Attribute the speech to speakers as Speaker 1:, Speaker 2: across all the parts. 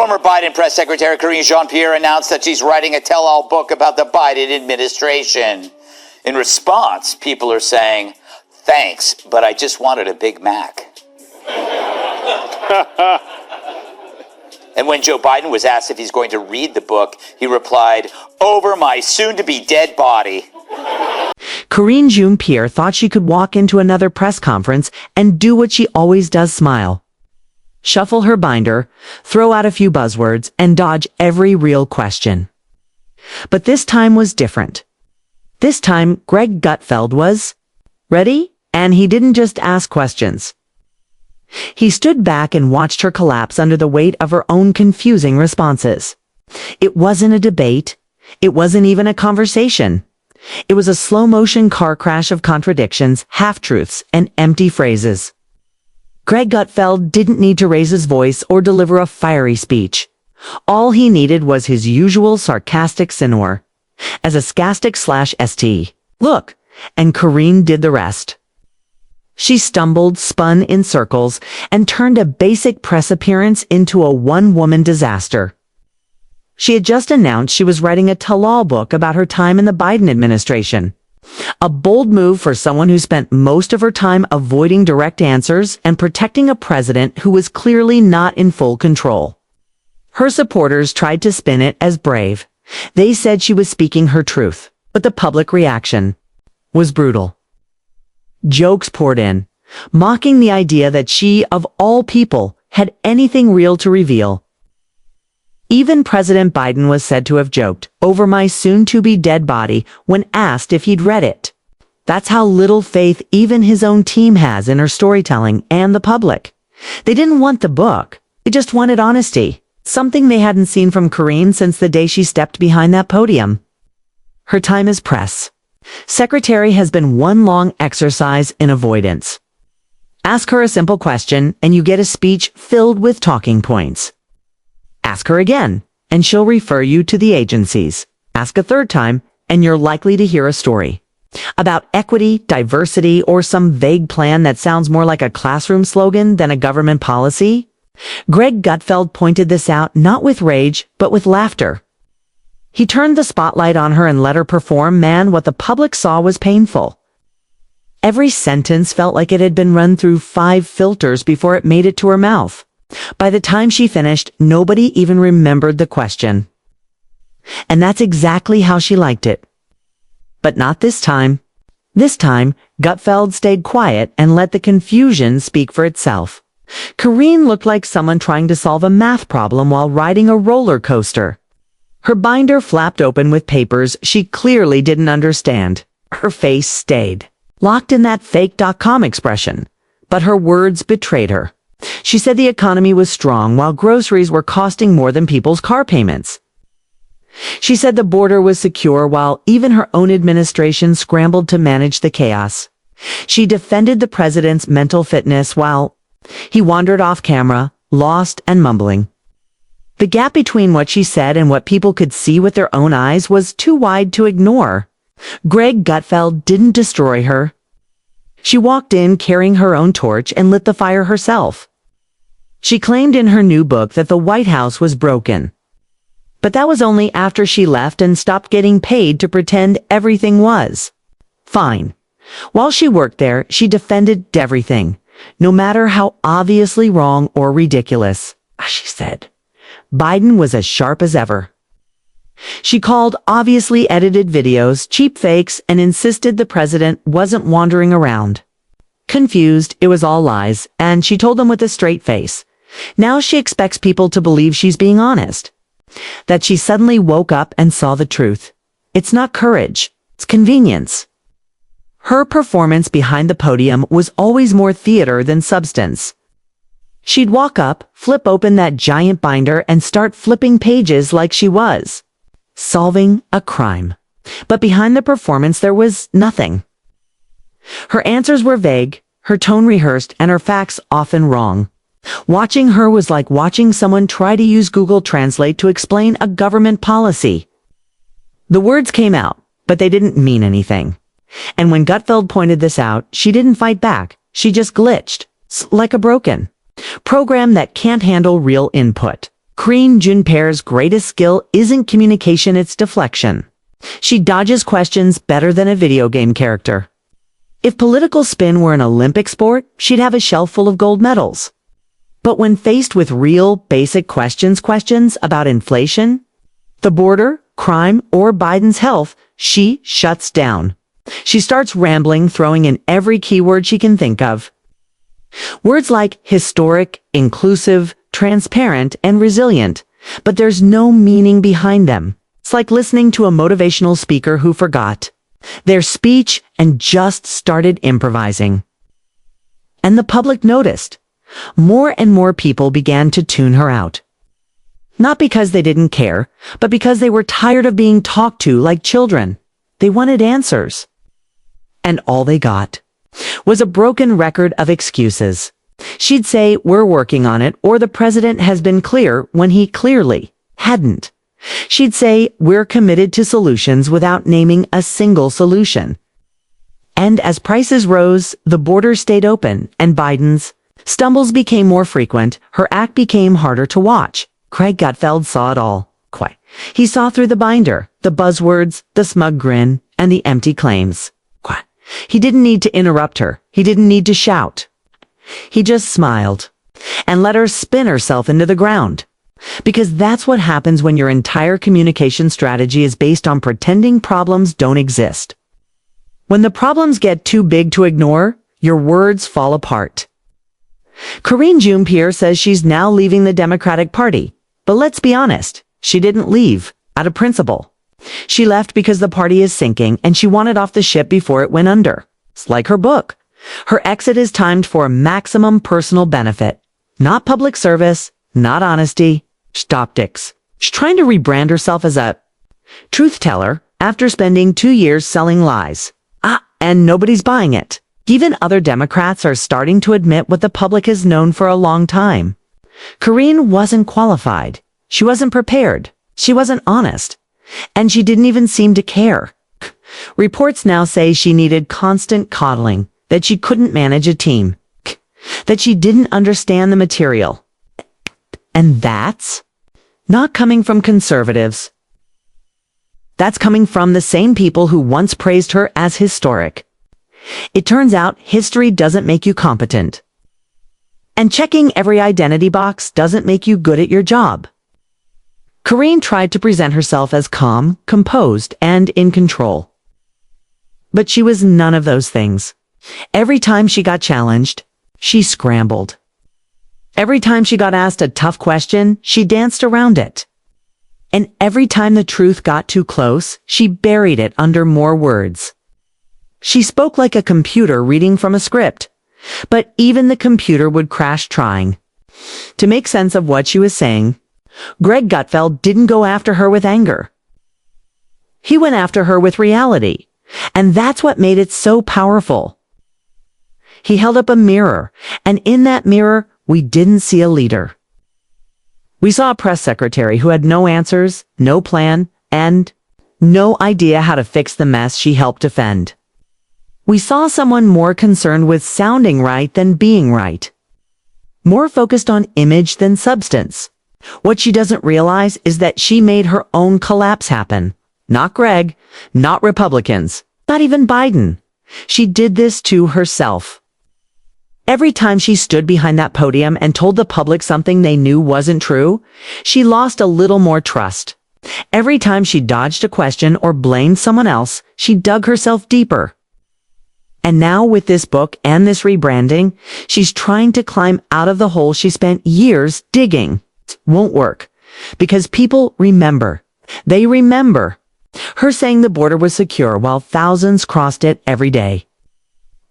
Speaker 1: Former Biden press secretary Karine Jean-Pierre announced that she's writing a tell-all book about the Biden administration. In response, people are saying, "Thanks, but I just wanted a Big Mac." And when Joe Biden was asked if he's going to read the book, he replied, "Over my soon-to-be dead body."
Speaker 2: Karine Jean-Pierre thought she could walk into another press conference and do what she always does: smile. Shuffle her binder, throw out a few buzzwords, and dodge every real question. But this time was different. This time, Greg Gutfeld was ready, and he didn't just ask questions. He stood back and watched her collapse under the weight of her own confusing responses. It wasn't a debate. It wasn't even a conversation. It was a slow-motion car crash of contradictions, half-truths, and empty phrases. Greg Gutfeld didn't need to raise his voice or deliver a fiery speech. All he needed was his usual sarcastic snore. As a scastic/st. Look, and Karine did the rest. She stumbled, spun in circles, and turned a basic press appearance into a one-woman disaster. She had just announced she was writing a tell-all book about her time in the Biden administration. A bold move for someone who spent most of her time avoiding direct answers and protecting a president who was clearly not in full control. Her supporters tried to spin it as brave. They said she was speaking her truth, but the public reaction was brutal. Jokes poured in, mocking the idea that she, of all people, had anything real to reveal. Even President Biden was said to have joked, "Over my soon-to-be dead body," when asked if he'd read it. That's how little faith even his own team has in her storytelling and the public. They didn't want the book. They just wanted honesty, something they hadn't seen from Karine since the day she stepped behind that podium. Her time as press secretary has been one long exercise in avoidance. Ask her a simple question, and you get a speech filled with talking points. Ask her again, and she'll refer you to the agencies. Ask a third time, and you're likely to hear a story about equity, diversity, or some vague plan that sounds more like a classroom slogan than a government policy. Greg Gutfeld pointed this out not with rage, but with laughter. He turned the spotlight on her and let her perform. Man, what the public saw was painful. Every sentence felt like it had been run through 5 filters before it made it to her mouth. By the time she finished, nobody even remembered the question. And that's exactly how she liked it. But not this time. This time, Gutfeld stayed quiet and let the confusion speak for itself. Karine looked like someone trying to solve a math problem while riding a roller coaster. Her binder flapped open with papers she clearly didn't understand. Her face stayed, locked in that fake.com expression. But her words betrayed her. She said the economy was strong while groceries were costing more than people's car payments. She said the border was secure while even her own administration scrambled to manage the chaos. She defended the president's mental fitness while he wandered off camera, lost and mumbling. The gap between what she said and what people could see with their own eyes was too wide to ignore. Greg Gutfeld didn't destroy her. She walked in carrying her own torch and lit the fire herself. She claimed in her new book that the White House was broken. But that was only after she left and stopped getting paid to pretend everything was fine. While she worked there, she defended everything, no matter how obviously wrong or ridiculous. She said, Biden was as sharp as ever. She called obviously edited videos cheap fakes and insisted the president wasn't wandering around. Confused, it was all lies, and she told them with a straight face. Now she expects people to believe she's being honest. That she suddenly woke up and saw the truth. It's not courage, it's convenience. Her performance behind the podium was always more theater than substance. She'd walk up, flip open that giant binder, and start flipping pages like she was solving a crime. But behind the performance there was nothing. Her answers were vague, her tone rehearsed, and her facts often wrong. Watching her was like watching someone try to use Google Translate to explain a government policy. The words came out, but they didn't mean anything. And when Gutfeld pointed this out, she didn't fight back. She just glitched, like a broken program that can't handle real input. Karine Jean-Pierre's greatest skill isn't communication, it's deflection. She dodges questions better than a video game character. If political spin were an Olympic sport, she'd have a shelf full of gold medals. But when faced with real, basic questions about inflation, the border, crime, or Biden's health, she shuts down. She starts rambling, throwing in every keyword she can think of. Words like historic, inclusive, transparent, and resilient, but there's no meaning behind them. It's like listening to a motivational speaker who forgot their speech and just started improvising. And the public noticed. More and more people began to tune her out. Not because they didn't care, but because they were tired of being talked to like children. They wanted answers. And all they got was a broken record of excuses. She'd say, "We're working on it," or "The president has been clear," when he clearly hadn't. She'd say, "We're committed to solutions," without naming a single solution. And as prices rose, the border stayed open, and Biden's stumbles became more frequent. Her act became harder to watch. Craig Gutfeld saw it all. Quite. He saw through the binder, the buzzwords, the smug grin, and the empty claims. Quite. He didn't need to interrupt her. He didn't need to shout. He just smiled and let her spin herself into the ground. Because that's what happens when your entire communication strategy is based on pretending problems don't exist. When the problems get too big to ignore, your words fall apart. Karine Jean-Pierre says she's now leaving the Democratic Party. But let's be honest, she didn't leave out of principle. She left because the party is sinking and she wanted off the ship before it went under. It's like her book. Her exit is timed for maximum personal benefit. Not public service, not honesty, just optics. She's trying to rebrand herself as a truth teller after spending 2 years selling lies. And nobody's buying it. Even other Democrats are starting to admit what the public has known for a long time. Karine wasn't qualified. She wasn't prepared. She wasn't honest. And she didn't even seem to care. Reports now say she needed constant coddling, that she couldn't manage a team, that she didn't understand the material. And that's not coming from conservatives. That's coming from the same people who once praised her as historic. It turns out history doesn't make you competent. And checking every identity box doesn't make you good at your job. Karine tried to present herself as calm, composed, and in control. But she was none of those things. Every time she got challenged, she scrambled. Every time she got asked a tough question, she danced around it. And every time the truth got too close, she buried it under more words. She spoke like a computer reading from a script, but even the computer would crash trying to make sense of what she was saying. Greg Gutfeld didn't go after her with anger. He went after her with reality, and that's what made it so powerful. He held up a mirror, and in that mirror, we didn't see a leader. We saw a press secretary who had no answers, no plan, and no idea how to fix the mess she helped defend. We saw someone more concerned with sounding right than being right. More focused on image than substance. What she doesn't realize is that she made her own collapse happen. Not Greg, not Republicans, not even Biden. She did this to herself. Every time she stood behind that podium and told the public something they knew wasn't true, she lost a little more trust. Every time she dodged a question or blamed someone else, she dug herself deeper. And now with this book and this rebranding, she's trying to climb out of the hole she spent years digging. It won't work. Because people remember. They remember her saying the border was secure while thousands crossed it every day.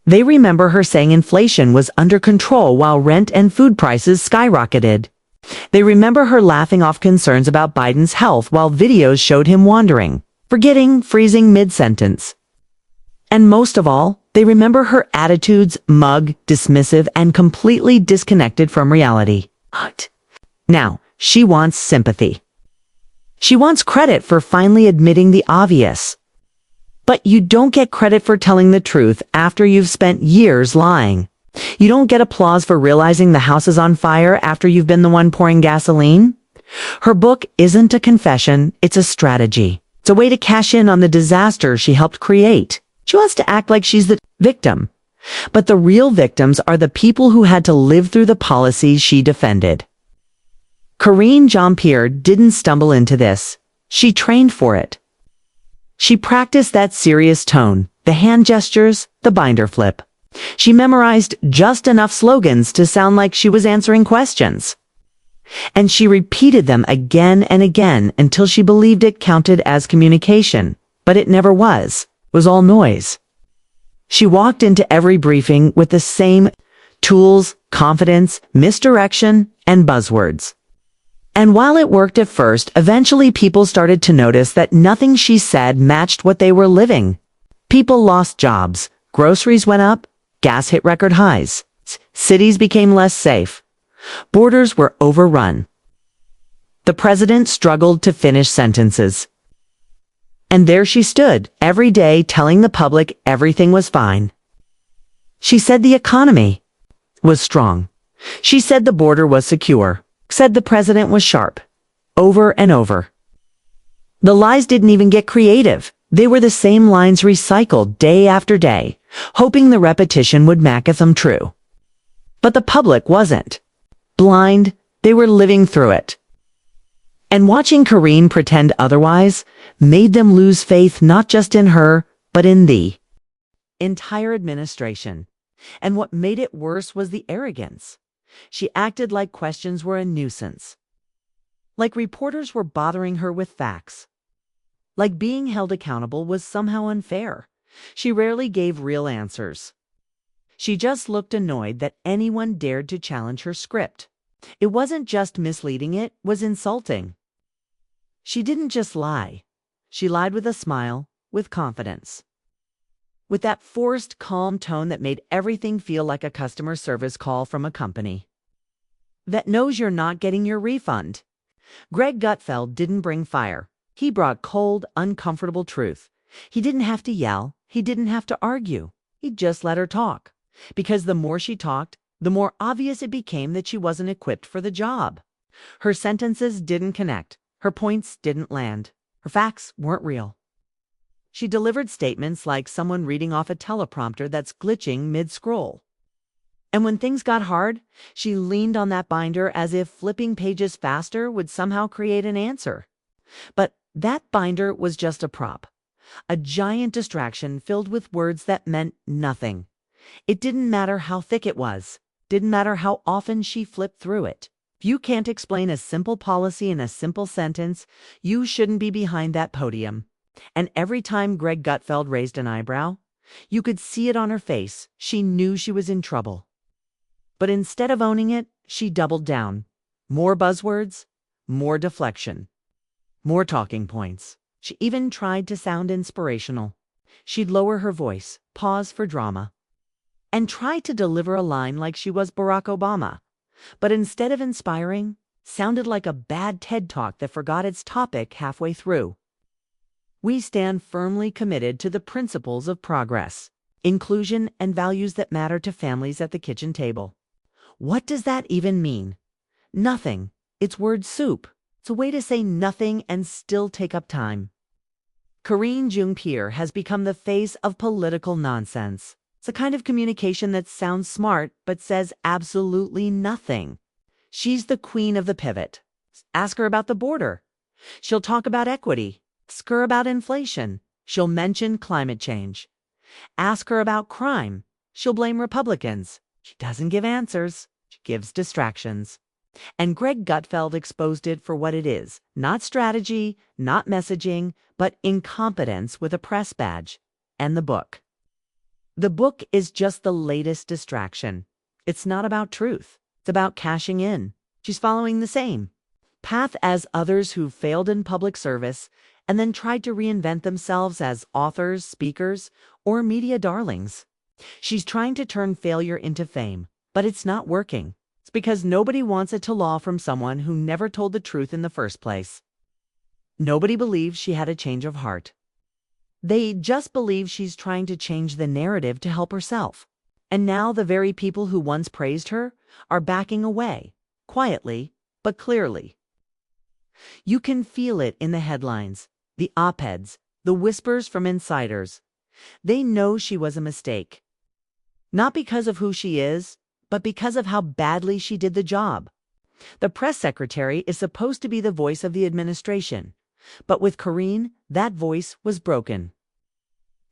Speaker 2: They remember her saying inflation was under control while rent and food prices skyrocketed. They remember her laughing off concerns about Biden's health while videos showed him wandering, forgetting, freezing mid-sentence. And most of all, they remember her attitudes, mug, dismissive, and completely disconnected from reality. Now, she wants sympathy. She wants credit for finally admitting the obvious. But you don't get credit for telling the truth after you've spent years lying. You don't get applause for realizing the house is on fire after you've been the one pouring gasoline. Her book isn't a confession, it's a strategy. It's a way to cash in on the disaster she helped create. She wants to act like she's the victim. But the real victims are the people who had to live through the policies she defended. Karine Jean-Pierre didn't stumble into this. She trained for it. She practiced that serious tone, the hand gestures, the binder flip. She memorized just enough slogans to sound like she was answering questions. And she repeated them again and again until she believed it counted as communication. But it never was. It was all noise. She walked into every briefing with the same tools, confidence, misdirection, and buzzwords. And while it worked at first, eventually people started to notice that nothing she said matched what they were living. People lost jobs, groceries went up, gas hit record highs, cities became less safe, borders were overrun. The president struggled to finish sentences. And there she stood, every day telling the public everything was fine. She said the economy was strong. She said the border was secure. Said the president was sharp. Over and over. The lies didn't even get creative. They were the same lines recycled day after day, hoping the repetition would make them true. But the public wasn't. Blind, they were living through it. And watching Karine pretend otherwise made them lose faith not just in her, but in the entire administration. And what made it worse was the arrogance. She acted like questions were a nuisance. Like reporters were bothering her with facts. Like being held accountable was somehow unfair. She rarely gave real answers. She just looked annoyed that anyone dared to challenge her script. It wasn't just misleading, it was insulting. She didn't just lie. She lied with a smile, with confidence. With that forced, calm tone that made everything feel like a customer service call from a company that knows you're not getting your refund. Greg Gutfeld didn't bring fire. He brought cold, uncomfortable truth. He didn't have to yell. He didn't have to argue. He just let her talk. Because the more she talked, the more obvious it became that she wasn't equipped for the job. Her sentences didn't connect. Her points didn't land. Her facts weren't real. She delivered statements like someone reading off a teleprompter that's glitching mid-scroll. And when things got hard, she leaned on that binder as if flipping pages faster would somehow create an answer. But that binder was just a prop, a giant distraction filled with words that meant nothing. It didn't matter how thick it was, didn't matter how often she flipped through it. If you can't explain a simple policy in a simple sentence, you shouldn't be behind that podium. And every time Greg Gutfeld raised an eyebrow, you could see it on her face. She knew she was in trouble. But instead of owning it, she doubled down. More buzzwords, more deflection, more talking points. She even tried to sound inspirational. She'd lower her voice, pause for drama, and try to deliver a line like she was Barack Obama. But instead of inspiring, sounded like a bad TED Talk that forgot its topic halfway through. We stand firmly committed to the principles of progress, inclusion, and values that matter to families at the kitchen table. What does that even mean? Nothing. It's word soup. It's a way to say nothing and still take up time. Karine Jean-Pierre has become the face of political nonsense. It's a kind of communication that sounds smart but says absolutely nothing. She's the queen of the pivot. Ask her about the border. She'll talk about equity. Ask her about inflation. She'll mention climate change. Ask her about crime. She'll blame Republicans. She doesn't give answers. She gives distractions. And Greg Gutfeld exposed it for what it is. Not strategy, not messaging, but incompetence with a press badge. And the book. The book is just the latest distraction. It's not about truth. It's about cashing in. She's following the same path as others who failed in public service and then tried to reinvent themselves as authors, speakers, or media darlings. She's trying to turn failure into fame, but it's not working. It's because nobody wants it to law from someone who never told the truth in the first place. Nobody believes she had a change of heart. They just believe she's trying to change the narrative to help herself. And now the very people who once praised her are backing away, quietly but clearly. You can feel it in the headlines, the op-eds, the whispers from insiders. They know she was a mistake. Not because of who she is, but because of how badly she did the job. The press secretary is supposed to be the voice of the administration, but with Karine, that voice was broken.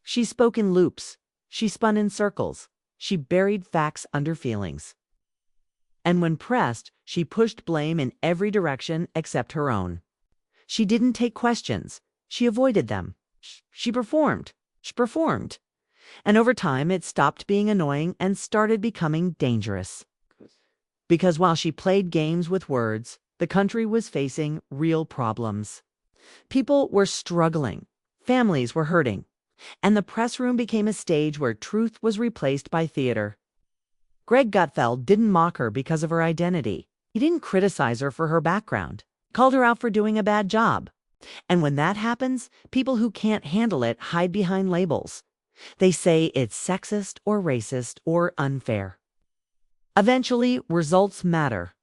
Speaker 2: She spoke in loops. She spun in circles. She buried facts under feelings. And when pressed, she pushed blame in every direction except her own. She didn't take questions. She avoided them. She performed. She performed. And over time, it stopped being annoying and started becoming dangerous. Because while she played games with words, the country was facing real problems. People were struggling. Families were hurting. And the press room became a stage where truth was replaced by theater. Greg Gutfeld didn't mock her because of her identity. He didn't criticize her for her background. He called her out for doing a bad job. And when that happens, people who can't handle it hide behind labels. They say it's sexist or racist or unfair. Eventually, results matter.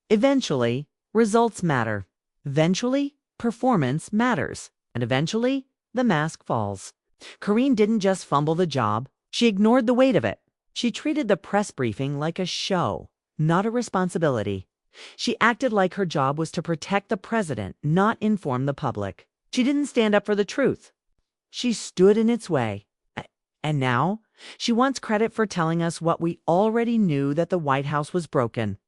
Speaker 2: Eventually, results matter. Eventually, performance matters. And eventually, the mask falls. Karine didn't just fumble the job. She ignored the weight of it. She treated the press briefing like a show, not a responsibility. She acted like her job was to protect the president, not inform the public. She didn't stand up for the truth. She stood in its way. And now, she wants credit for telling us what we already knew, that the White House was broken,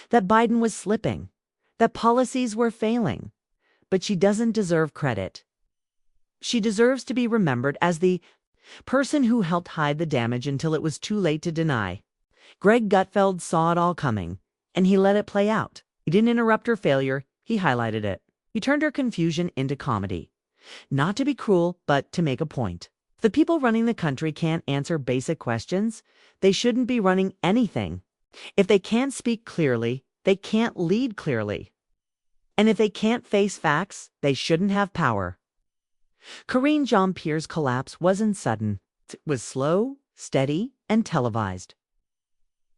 Speaker 2: that Biden was slipping, that policies were failing. But she doesn't deserve credit. She deserves to be remembered as the person who helped hide the damage until it was too late to deny. Greg Gutfeld saw it all coming, and he let it play out. He didn't interrupt her failure, he highlighted it. He turned her confusion into comedy. Not to be cruel, but to make a point. If the people running the country can't answer basic questions, they shouldn't be running anything. If they can't speak clearly, they can't lead clearly. And if they can't face facts, they shouldn't have power. Karine Jean-Pierre's collapse wasn't sudden. It was slow, steady, and televised.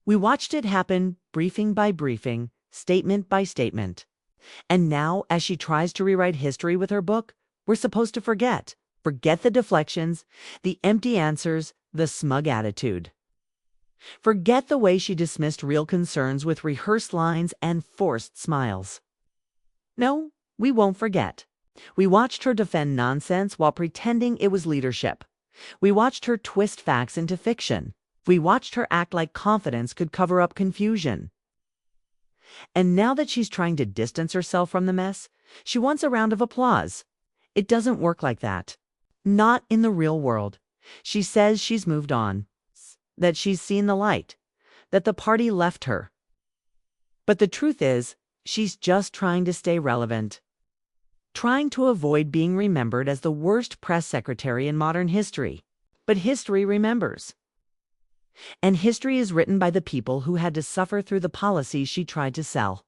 Speaker 2: We watched it happen briefing by briefing, statement by statement. And now, as she tries to rewrite history with her book, we're supposed to forget. Forget the deflections, the empty answers, the smug attitude. Forget the way she dismissed real concerns with rehearsed lines and forced smiles. No, we won't forget. We watched her defend nonsense while pretending it was leadership. We watched her twist facts into fiction. We watched her act like confidence could cover up confusion. And now that she's trying to distance herself from the mess, she wants a round of applause. It doesn't work like that. Not in the real world. She says she's moved on, that she's seen the light, that the party left her. But the truth is, she's just trying to stay relevant. Trying to avoid being remembered as the worst press secretary in modern history. But history remembers. And history is written by the people who had to suffer through the policies she tried to sell.